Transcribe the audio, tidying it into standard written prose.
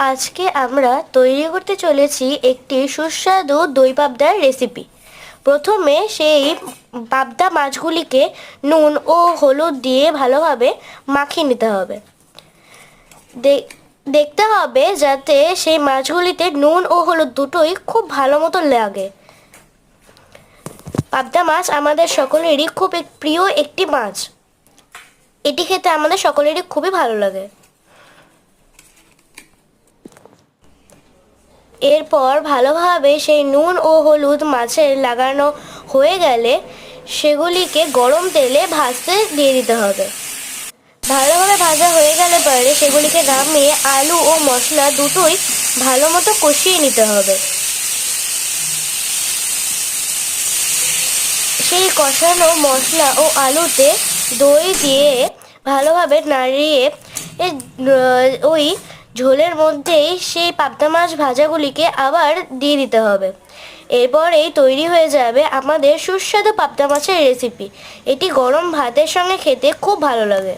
আজকে আমরা তৈরি করতে চলেছি একটি সুস্বাদু দই পাবদার রেসিপি। প্রথমে সেই পাবদা মাছগুলিকে নুন ও হলুদ দিয়ে ভালোভাবে মাখিয়ে নিতে হবে। দেখতে হবে যাতে সেই মাছগুলিতে নুন ও হলুদ দুটোই খুব ভালো মতো লাগে। পাবদা মাছ আমাদের সকলেরই খুব প্রিয় একটি মাছ। এটি খেতে আমাদের সকলেরই খুবই ভালো লাগে। এরপর ভালোভাবে সেই নুন ও হলুদ মাছের লাগানো হয়ে গেলে সেগুলিকে গরম তেলে ভাজতে দিয়ে দিতে হবে। ভালোভাবে ভাজা হয়ে গেলে পরে সেগুলিকে নামিয়ে আলু ও মশলা দুটোই ভালো মতো কষিয়ে নিতে হবে। সেই কষানো মশলা ও আলুতে দই দিয়ে ভালোভাবে নাড়িয়ে ওই ঝোলের মধ্যেই সেই পাবদা মাছ ভাজাগুলিকে আবার দিয়ে দিতে হবে। এরপরেই তৈরি হয়ে যাবে আমাদের সুস্বাদু পাবদা মাছের রেসিপি। এটি গরম ভাতের সঙ্গে খেতে খুব ভালো লাগে।